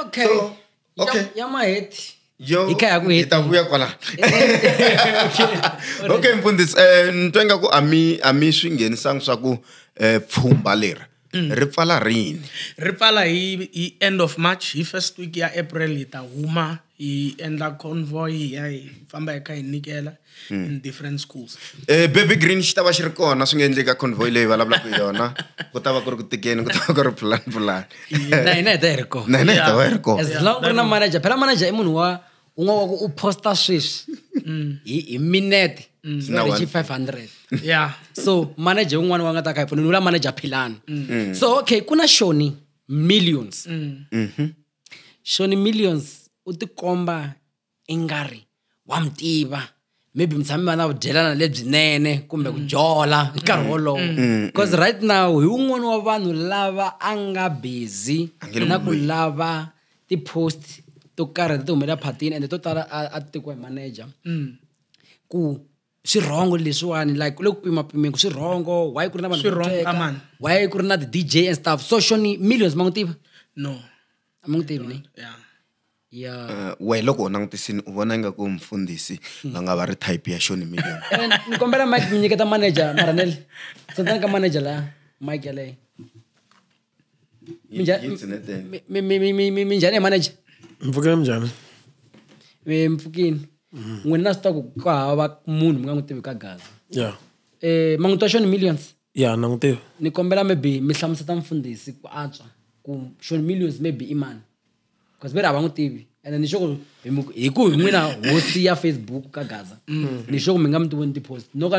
okay so okay ya maheti yo Ikaya ku heti. itavuya kwala okay mfundisi ntwenga ku ami swi nghenisanga swa ku pfhumba leri ri pfala rini ri pfala hi end of March hi first week ya April hi ta huma hi endla convoy ya hi famba hi kha hi nikela in different schools baby green xi tava xi ri kona swi nga endleka convoy leyi vulavulaka hi yona ku tava ku ri ku tikeni ku tava ku ri plan na ta ri ko na ta va ri ko as long as na manager phela manager I munhu wa un'we wa ku u posta sweswi hi minute na reach 500 yeah so manager un'wana wa nga ta ka pfuna nula manager philani so okay kuna Shoni millions Shoni millions u ti komba ingari wa mtiva maybe mtshami vana vudyelana lebyinene kumbe ku jola nkarhi wolowo because right now hi un'wana wa vanhu lava a nga busy na ku lava ti-post to karhi ti humela phatini ende to tala a tikiwa hi manager ku swirhongo leswiwani like u le ku pimapimeni ku swirhongo why ku ri na vanhu why ku ri na the-DJ and stuff so Shoni millions ma n'wi tiva no a ma n'wi tivi ne yeah we loko u langutisini u vona ingaku mfundhisi va nga va ri type ya Shoni million ni kombela Mike mi nyiketa manager maranel sentana ka manager la Mike yaleyo minjhani manager mpfukeni njhani mpfukini n'wina na swi ta ku ka hava munhu mi nga n'wi tivi ka Gaza ya ma n'wi twa Shoni millions ya na n'wi tivi ni kombela maybe mi hlamuseta mfundhisi ku antswa ku Shoni millions maybe i mani because veri a va n'wi tivi ende ni xo ku hi ku hi n'wina hosi ya Facebook ka Gaza ni xo ku mi nga mi tivoni ti-post no ka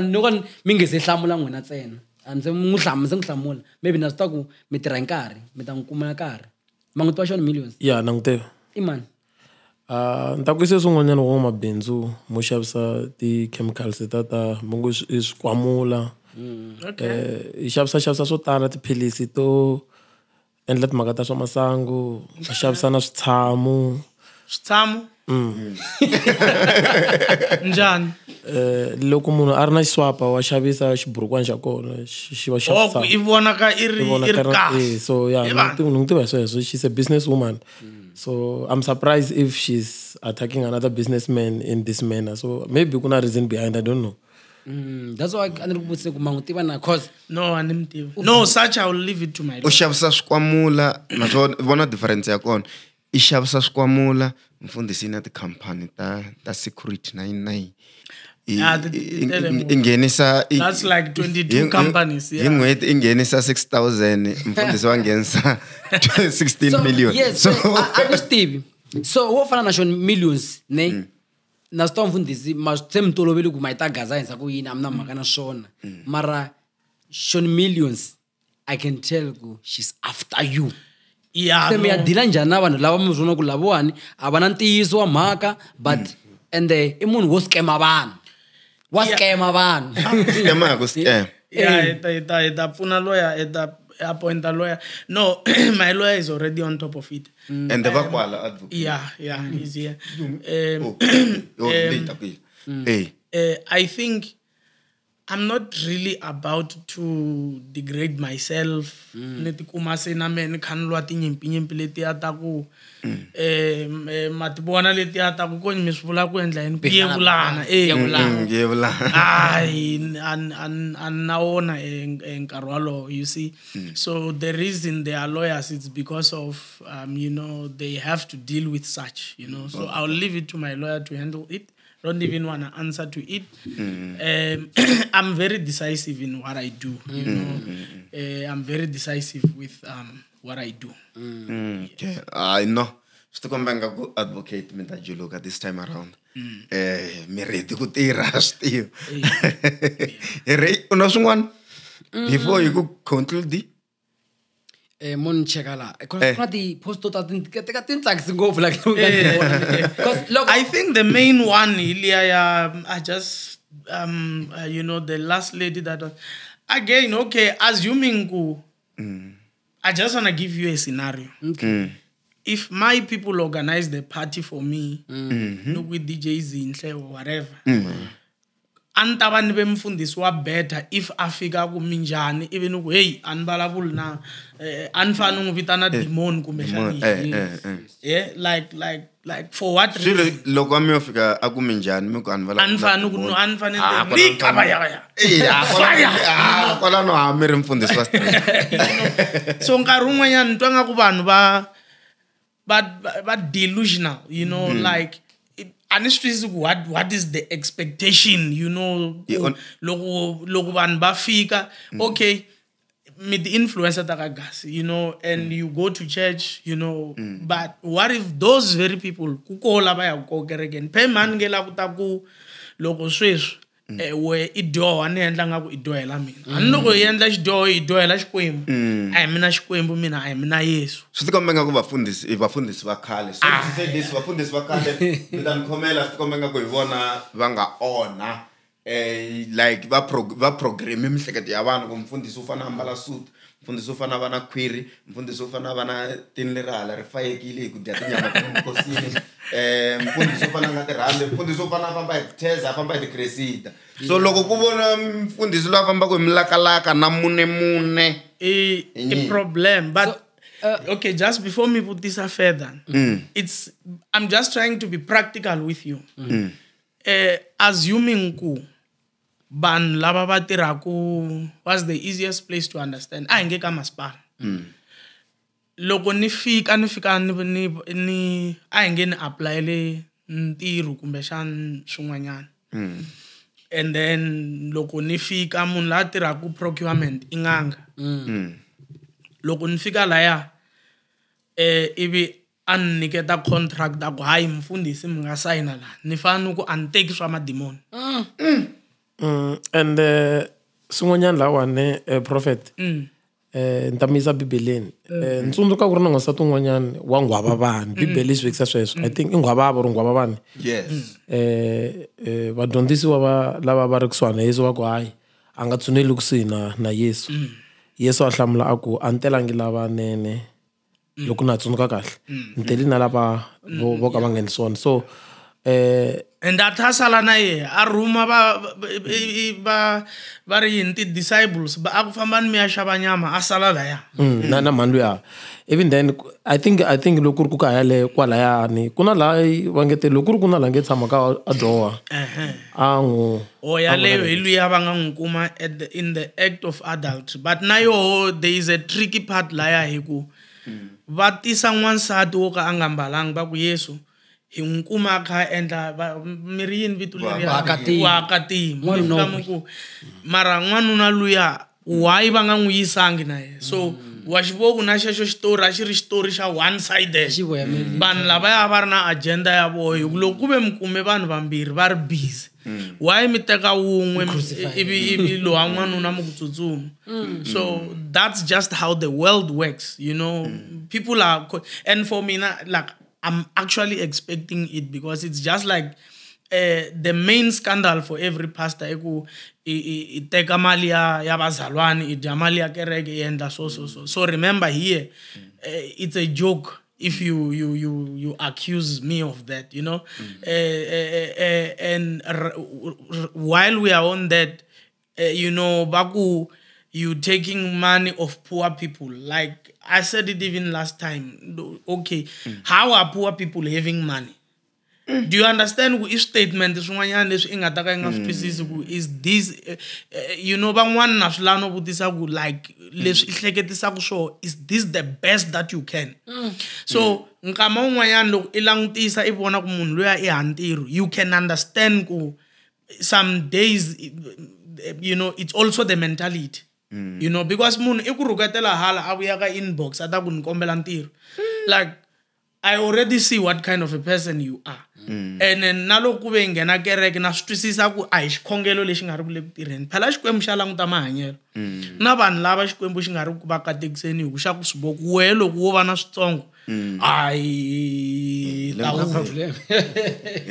mi nge se hlamula n'wina ntsena a ndzi n'wi hlamula maybe na swi ta ku mi tirha hi nkarhi mi ta n'wi kuma nkarhi ma n'wi twa Shoni millions ya na n'wi tivi i mani ni ta ku se swin'wanyana wa mabindzu mo xavisa ti-chemicals ta mongo i swikwamula hi xavisa swo tala tiphilisi to endla timhaka ta swa masangu va xavisa na switshamo njhani loko munhu a ri na xiswapa wa xavisa xiburukwani xa kona xi va xavisa i vonaka i ri kahle so yeah ni n'wi tiva sweswo she's a business woman so I'm surprised if she's attacking another businessman in this manner so maybe kuna reason behind I don't know that's why a ni ri ku vutise ku ma n'wi tiva na cause no a ni mi tivi no such I will leave it to my u xavisa swikwamula naswona vona difference ya kona i xavisa swikwamula mfundhisi na tikhampani ta security 99 inghenisa that's like 22 companies hi n'hweti i nghenisa 6,000 mfundhisi wa nghenisa 16 million yes so a ni swi tivi so wo fana na Shoni millions ne na swi mfundhisi se mi tolovele ku ma gaza henhla ku yini amna mhaka na swona mara Shoni Millions I can tell ku she's after you se mi ya dila njhani na vanhu lava mi vona ku lavawani a va na ntiyiso wa mhaka but ende I munhu wo scama vanhu wa scama vanhu scama ku scam eta pfuna lawyer eta appoint a lawyer. No, my lawyer is already on top of it. And the vakwala advocate. Yeah, he's here. I think I'm not really about to degrade myself. Neti kuma sena men kanlwa tinyimpi leti ata ku matibona leti ata ku konyi misvula ku endla yini kuyevulana ai naona enkarwalo you see. So the reason they are lawyers it's because of they have to deal with such, so I'll leave it to my lawyer to handle it. Don't even want to answer to it. I'm very decisive in what I do. I'm very decisive with what I do. Okay, I know. Sto kombenga ku advocate me that you look at this time around. Me ready ku tira still. Una swin'wana before you go conclude. Mon chekala because the post ta tintsakisi ngopfu like I think the main one I just the last lady that was, again okay assuming I just want to give you a scenario. If my people organize the party for me with DJs in or whatever antabani bemfundiswa better if afika ku minjani even hey anbalabul na anfana ngivitana demon kumbe like for what reason loko ami ofika aku minjani mi ku anfana nikaba ya kola no amiri mfundiswa so nkarun'wanyana ntwanga ku vanhu ba delusional like honestly what is the expectation logo van bafika okay with the influencer Gagash and you go to church but what if those very people kukola ba ya ko kereken pe man ngela kutaku logo sweswi we ido anendla ngaku idoela mina anoko yendla xido idoela xikwembu ai mina xikwembu mina ai mina Yesu sitikombenga ku bafundisi va khale so say this bafundisi va khale bitankhomela sitikombenga ku ivona va nga ona like va program imihleketo ya vanhu ku mfundisi u fana ambala suit mfundisi u fana vana query mfundisi u fana vana tinlerala ri fayekile ku dya tinyama ta mkosini mfundisi u fana nga tirhande mfundisi u fana famba hi teza famba hi cresida so loko ku vona mfundisi lo famba ku milakalaka na mune a problem but okay just before me put this further I'm just trying to be practical with you assuming ku ban lava va tirhaku what's the easiest place to understand nge ka masipala loko ni fika ni nge ni applyele ntirho kumbe xan swin'wanyana and then loko ni fika munhu la tirhaku procurement inganga loko ni fika laya ivi anniketa contract aku hayi mfundisi mi nga sayina la ni fana ku anteki swa mademon and swin'wanyana lawane prophet ntamisa bibeleni ntsundzuka ku ri na n'wansati un'wanyana wa nghwava vanhu bibele swi vekisa sweswo I think i nghwavava ri nghwava vanhu yes vadyondzisi lava va ri kusuhana na Yesu va ku hayi a nga tshuneli kusuhi na Yesu Yesu a hlamula a ku a ntelangi lavanene loko na tsundzuka kahle nteli na lava vo ka va nghenisona so and athasala na ye a ruma va ri yini disciples ba aku famba ni mi ya xava nyama a sala laya na mhandu ya even then I think loko ri ku kaya le kwalayani ku na la va ngete loko ri ku na la nge tshama ka a dyoha yaleyo hi luya va nga n'wi kuma in the act of adult but na yo there is a tricky part laya hi ku va tisa n'wansati wo ka a nga mbalanga va ku Yesu hi n'wi kuma kha endla miri yini vito leriya wakatima mara n'wanuna luya why va nga n'wi yisangi na ye so wa xivoku na xexo xitori a xi ri xitori xa one sided vanhu lavaya va ri na agenda ya voyo loko ku ve mi kume vanhu vambirhi va ri busy why mi teka wun'we ivi lowa n'wanuna mi ku tsutsuma so that's just how the world works, you know. People are and for me like I'm actually expecting it because it's just like the main scandal for every pastor iteka mali ya bazalwane idya mali ya kereke iendla so remember here it's a joke if you accuse me of that, you know. And while we are on that, you know, Baku, you taking money of poor people. Like I said it even last time. Okay, how are poor people having money? Do you understand if statement is this, you know, like, is this the best that you can? So, you can understand some days, you know, it's also the mentality. You know, because inbox, like, I already see what kind of a person you are. And then nalo kube ngena kereke na stwisisa ku a xikhongelo lexi nga ri ku le ku tirheni phela xikwembu xa languta mahanyelo na vanhu lava xikwembu xi nga ri ku va katekiseni hi ku xa ku swiboku wehe loko wo va na switsongo hi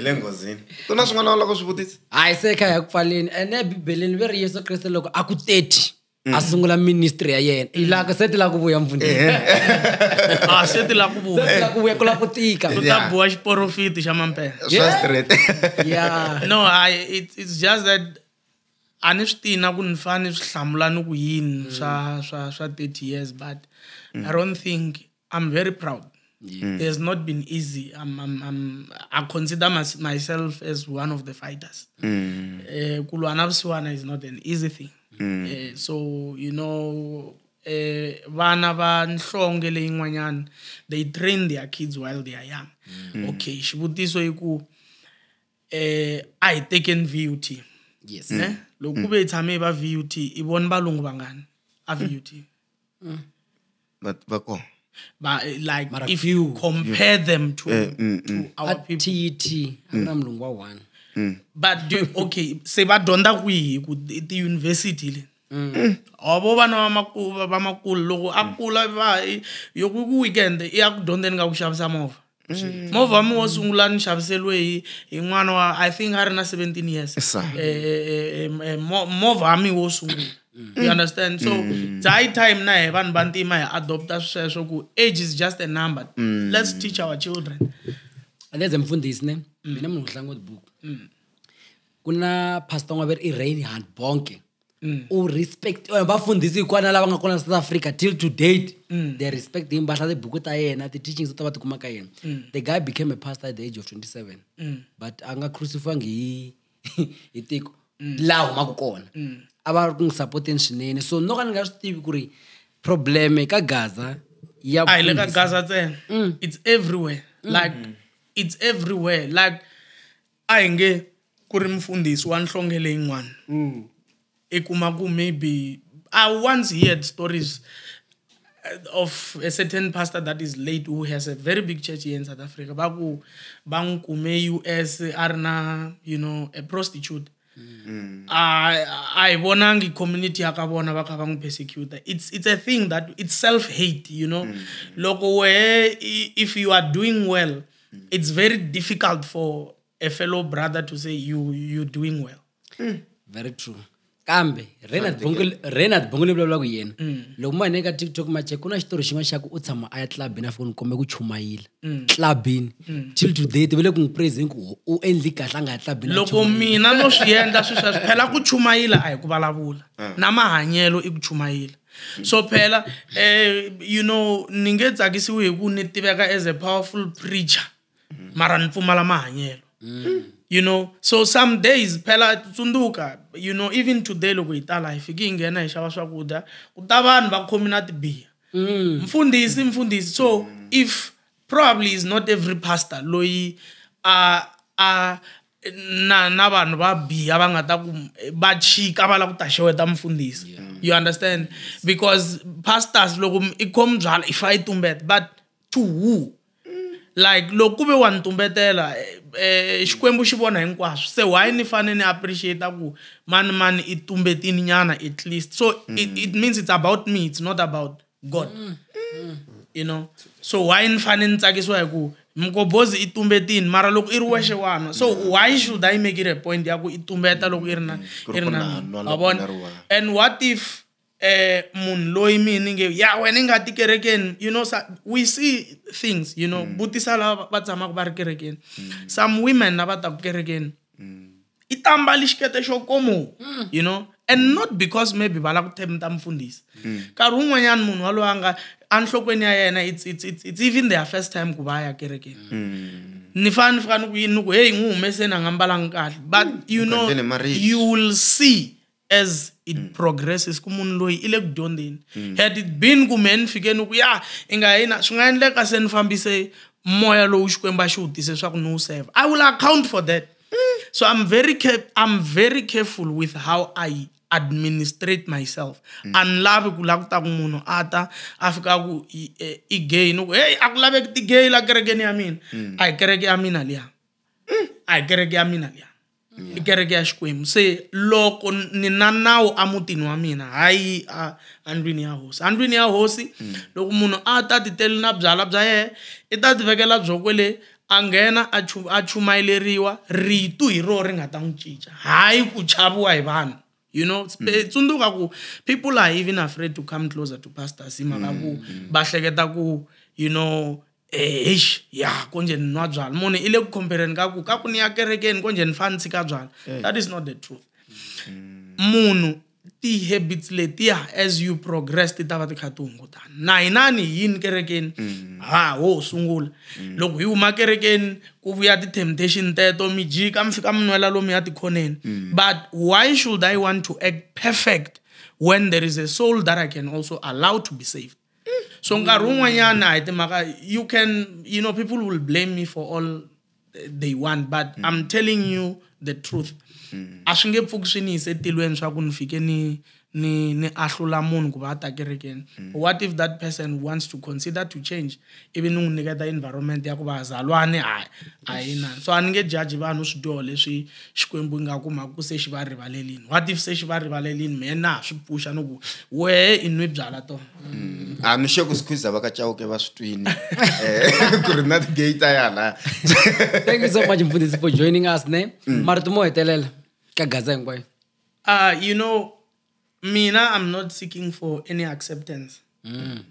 le nghozini ku na swin'wana loko swi vutisa hayi se kha ya ku pfaleni ene bibeleni ve ri Yesu Kriste loko a ku 30 a sungula ministry ya yena ilaka seti la ku vuya mfundisi seti la ku vuya ku la ku tika ku ta buwa xiporofiti xa mampela yeah no it's just that ani swi tina ku ni fane swi hlamula ni ku yini swa 30 years but I don't think I'm very proud. It has not been easy. I consider myself as one of the fighters. Kulwana Busiwana is not an easy thing. So, you know, vana va nhlonge leyi n'wanyana they train their kids while they are young. Okay, xivutiso i ku I taken VUT. Yes. Loko be tshame va VUT I vona valungu vangani a VUT. But like if you compare them to our people. TET amnamlungu wa one. But okay, se va donda kwihi ku ti university le. Abo vana va makulu loko akula va yoku ku weekend ya ku dondeni nga ku xavisa movha. Movha mi wo sungula ni xaviselwe hi n'wana wa I think har na 17 years. Movha mi wo sungula. You understand? So high time na he vanhu vantima hi adopta sweswo ku age is just a number. Let's teach our children. Aleze mfundisi ne mina munhu hlango book. Kuna pastor ngwabere I rain hand bonke. O respect bafundisi kwana lava nga kona South Africa till to date. They respect him bahla the book ta yena the teachings ta batikuma ka yena. The guy became a pastor at the age of 27. But anga crucify ngi itiko lawo makukona. Aba ku supporting swinene so no kana nga swi tivi ku ri problem ka Gaza ya le ka Gaza tsena it's everywhere like it's everywhere like ayenge ku ri mfundisi wa nhlonge leyi n'wana ekuma ku maybe I once heard stories of a certain pastor that is late who has a very big church here in South Africa baku bangume US arna you know a prostitute. I bonangi community akabona bakabang persecute. It's a thing that it's self-hate, you know. Loko if you are doing well, it's very difficult for a fellow brother to say you're doing well. Very true. Kambe Renat Bongole bla ku yena loko mane ka TikTok mache kuna xitori xin'wana xa ku u tshama a ya clubini a fika kombe ku chumayila clubini till today te vele ku praise ku u endli kahle anga ya clubini loko mina no swi endla sweswo phela ku chumayila a hi ku vulavula na mahanyelo I ku chumayila so phela you know ninge tsakisiwe hi ku ni tiveka as a powerful preacher mara ni pfumala mahanyelo. You know, so some days phela tsunduka, you know, even today loko itala ifiki ngena ishava swakudya utavanhu va community beer mfundisi so if probably is not every pastor loyi na vanhu va biya va nga ta ku va chika va la ku ta xeweta mfundisi You understand? Because pastors loko ikhom byala if I tumbet, but to who? Like loko kube wantumbetela xikwembu xi vona hinkwaswo. Se why ni fane ni appreciate ku man itumbetini nyana at least. So it means it's about me, it's not about God. You know? So why ni fane ni tsakiswa hi ku mkobozi itumbetini mara loko iri weshe wana. So why should I make it a point ya ku itumbeta loko iri na and what if mun loyi mini nge ya wena ngati kerekeni, you know, we see things, you know, butisa la va tsama ku ri kerekeni. Some women na va ta ku kerekeni itamba lixikete xo komo, you know, and not because maybe vala ku themta mfundisi. Nkarhi wun'wanyana munhu waloyi anga anhlokweni ya yena it's even their first time ku va ya kerekeni. Ni fane ku yini ku hey ngumese na ngambalanga kahle, but you know you will see as it progresses kumunhu loyi ile ku dyondzeni. Had it been ku men fikeni ku ya inga yina swi nga endleka se ni fambise moya lowu xikwembu xi utise swa ku no serve, I will account for that. So I'm very careful with how I administrate myself. Anlavi ku la ku ta ku munhu ata afika ku I gay no hey akulave ti gay la kerekeni ya mina. Ai kereke ya mina liya. Ai kereke ya mina liya. Kereke ya xikwembu. Se loko ni na nawu amutini wa mina hayi andwini ya hosi. Andwini ya hosi loko munhu ata ti tele na byala bya yena I ta ti vekela byokwele angena a chumayeleriwa ritu hi ro ri nga ta n'wi cinca hayi ku chaviwa hi vanhu. You know, tsundzuka ku people are even afraid to come closer to pastors. Maka ku ba hleketa ku you know ya konje ni nwa byala munhu ile ku compareni ka ku ni ya kerekeni konje ni fansi ka byala. That is not the truth. Munhu ti habits letiya as you progress ti ta va ti kha ti hungutana. Na hinani yini kerekeni ho sungula loko hi huma kerekeni ku vuya ti temptation teto mi jika mi fika mi nwela lomu ya tikhoneni. But why should I want to act perfect when there is a soul that I can also allow to be saved? So nkarhi wun'wanyana hi timhaka you can, you know, people will blame me for all they want, but I'm telling you the truth. A swi nge pfuki swi ni yise tilweni swa ku ni fike ni ahlula munhu ku va ta kerekeni. What if that person wants to consider to change, even n'wi nyiketa environment ya ku va zalwane ayina. So a ni nge judge vanhu swidyoho leswi xikwembu nga kuma ku se xi va rivalelini. What if se xi va rivalelini mina swi pusha no ku wehe I nwi byala to. A ni sure ku squeeze va ka chauke va switwini ku ri na ti gate yana. Thank you so much Mfundisi for joining us ne. Mara tumo hetelela ka Gaza hinkwayo. You know, mina I'm not seeking for any acceptance.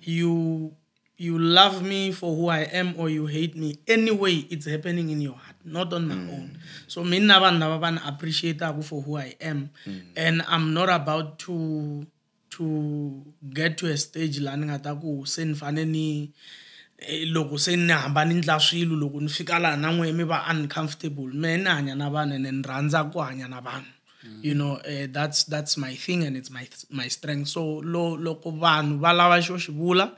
You love me for who I am or you hate me. Anyway, it's happening in your heart, not on my own. So mina van appreciate for who I am. And I'm not about to get to a stage la ni nga ta ku se ni fane ni loko se ni hamba ni ndla swilo loko ni fika la na n'we mi va uncomfortable. Me ni hanya na vanhu and ni rhandza ku hanya na vanhu. You know, that's my thing and it's my strength. So loko vanhu va lava xo xi vula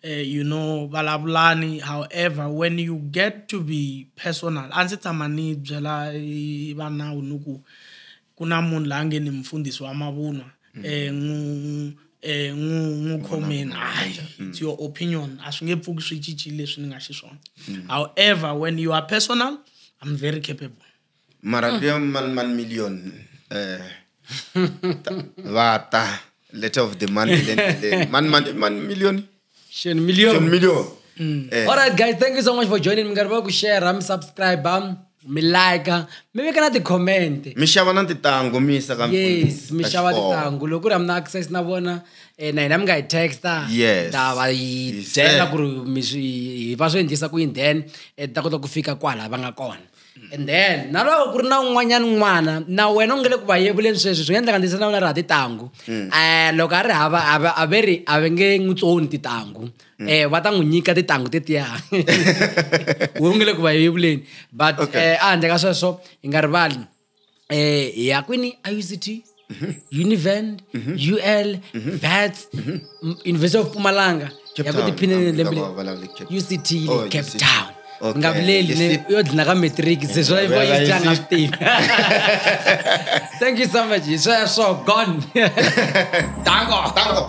you know valavulani. However, when you get to be personal, a ndzi tshama ni byela va nawu ni ku ku na munhu la nge ni mfundisi wa mavunwa comment it's your opinion a swi nge pfuki swi cincile leswi ni nga xiswona. However, when you are personal, I'm very capable. Mara man million vata letter of the man million Shoni million. All right guys, thank you so much for joining. Mi ngarba ku share, mi subscribe, mi like, mi veka na ti comment. Mi xava na titangu mi yisa ka yes, mi xava titangu loko ri na access na vona na hina mi nga hi texta ta va yi byela ku ri mi swi va swi endlisa ku yini then ta kota ku fika kwala va nga kona. And then na loko ku ri na un'wanyana n'wana na wena u nge le ku va yevuleni sweswi swi nga endleka ndzi na wena ra titangu loko a ri hava a ve nge n'wi tsoni titangu va ta n'wi nyika titangu tetiya we u nge le ku va yevuleni but a handle ka sweswo hi nga rivali hi ya kwini IUCT Univen UL VETS University of Mpumalanga ya ku tiphineni lembe UCT Cape Town. Okay. nga vileli ne yo dlina ka matric se swo ibo Vela yi tlanga yi- switiva. Thank you so much. So gone. Dango. Tango.